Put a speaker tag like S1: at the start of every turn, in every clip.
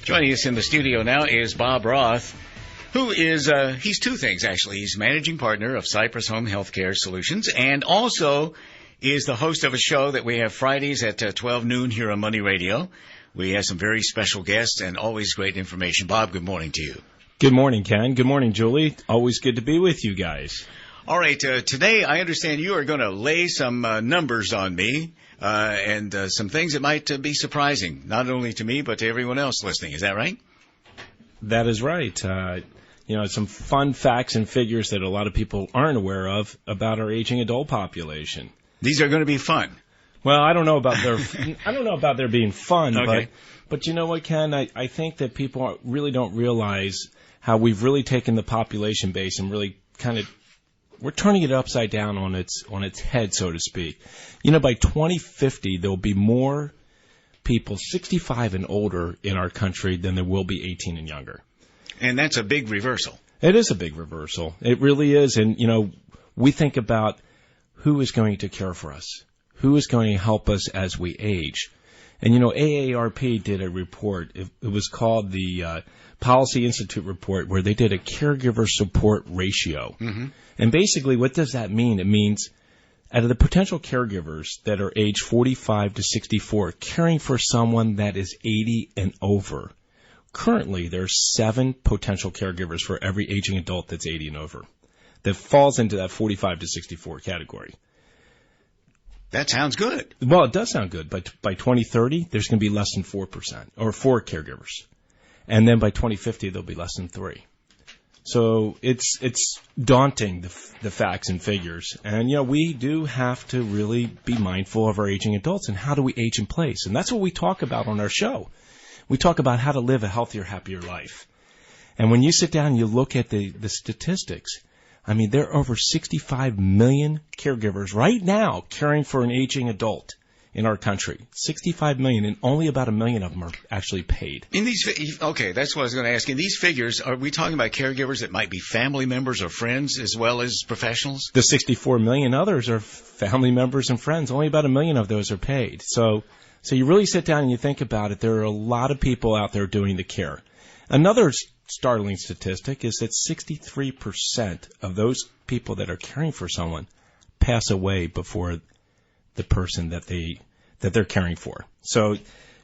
S1: Joining us in the studio now is Bob Roth, who is, he's two things, actually. He's managing partner of Cypress Home Healthcare Solutions and also is the host of a show that we have Fridays at 12 noon here on Money Radio. We have some very special guests and always great information. Bob, good morning to you.
S2: Good morning, Ken. Good morning, Julie. Always good to be with you guys.
S1: All right. Today, I understand you are going to lay some numbers on me and some things that might be surprising, not only to me, but to everyone else listening. Is that right?
S2: That is right. Some fun facts and figures that a lot of people aren't aware of about our aging adult population.
S1: These are going to be fun.
S2: Well, I don't know about their being fun,
S1: okay.
S2: But you know what, Ken? I think that people really don't realize how we've really taken the population base and really we're turning it upside down on its head, so to speak. By 2050, there will be more people 65 and older in our country than there will be 18 and younger.
S1: And that's a big reversal. It
S2: is a big reversal. It really is. And, we think about who is going to care for us, who is going to help us as we age. And, AARP did a report. It was called the Policy Institute report, where they did a caregiver support ratio. Mm-hmm. And basically, what does that mean? It means out of the potential caregivers that are age 45 to 64, caring for someone that is 80 and over, currently there are 7 potential caregivers for every aging adult that's 80 and over. That falls into that 45 to 64 category.
S1: That sounds good.
S2: Well, it does sound good. But by 2030, there's going to be less than 4%, or 4 caregivers. And then by 2050, there'll be less than 3. So it's daunting, the facts and figures. And, we do have to really be mindful of our aging adults and how do we age in place. And that's what we talk about on our show. We talk about how to live a healthier, happier life. And when you sit down and you look at the statistics, there are over 65 million caregivers right now caring for an aging adult in our country. 65 million, and only about 1 million of them are actually paid.
S1: Okay, that's what I was going to ask. In these figures, are we talking about caregivers that might be family members or friends as well as professionals?
S2: The 64 million others are family members and friends. Only about 1 million of those are paid. So you really sit down and you think about it. There are a lot of people out there doing the care. Another startling statistic is that 63% of those people that are caring for someone pass away before the person that they're caring for. So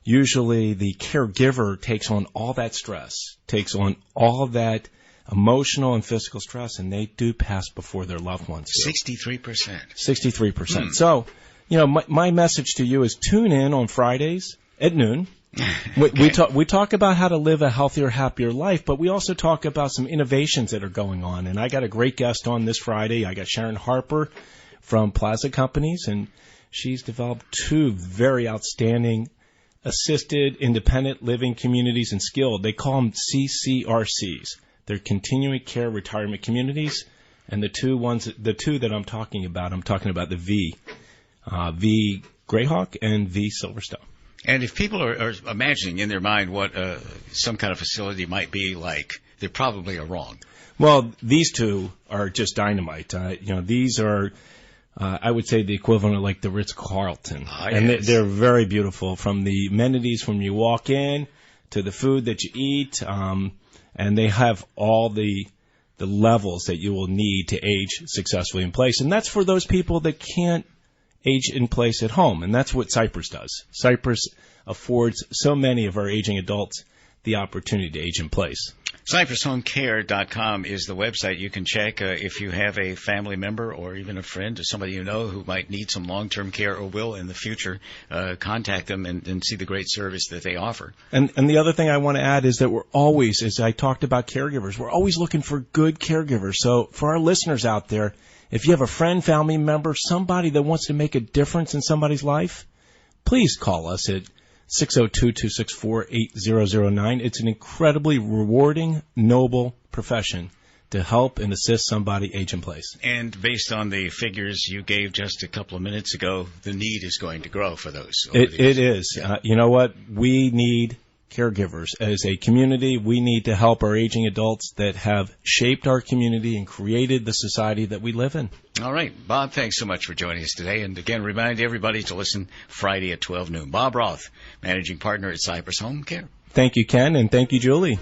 S2: usually the caregiver takes on all that stress, takes on all of that emotional and physical stress, and they do pass before their loved ones do.
S1: 63%.
S2: 63%. So, my message to you is tune in on Fridays at noon. Okay. We talk about how to live a healthier, happier life, but we also talk about some innovations that are going on. And I got a great guest on this Friday. I got Sharon Harper from Plaza Companies, and she's developed 2 very outstanding assisted independent living communities and skilled. They call them CCRCs. They're continuing care retirement communities. And the two that I'm talking about the V Greyhawk and V Silverstone.
S1: And if people are imagining in their mind what some kind of facility might be like, they probably are wrong.
S2: Well, these 2 are just dynamite. These are, I would say, the equivalent of like the Ritz-Carlton.
S1: Yes.
S2: And they're very beautiful, from the amenities from you walk in to the food that you eat. And they have all the levels that you will need to age successfully in place. And that's for those people that can't age in place at home. And that's what Cypress does. Cypress affords so many of our aging adults the opportunity to age in place.
S1: CypressHomeCare.com is the website you can check if you have a family member or even a friend or somebody you know who might need some long-term care or will in the future. Contact them and see the great service that they offer.
S2: And the other thing I want to add is that we're always, as I talked about caregivers, we're always looking for good caregivers. So for our listeners out there, if you have a friend, family member, somebody that wants to make a difference in somebody's life, please call us at 602-264-8009. It's an incredibly rewarding, noble profession to help and assist somebody age in place.
S1: And based on the figures you gave just a couple of minutes ago, the need is going to grow for those.
S2: It is. Yeah. You know what? We need caregivers. As a community, we need to help our aging adults that have shaped our community and created the society that we live in.
S1: All right. Bob, thanks so much for joining us today. And again, remind everybody to listen Friday at 12 noon. Bob Roth, Managing Partner at Cypress Home Care.
S2: Thank you, Ken, and thank you, Julie.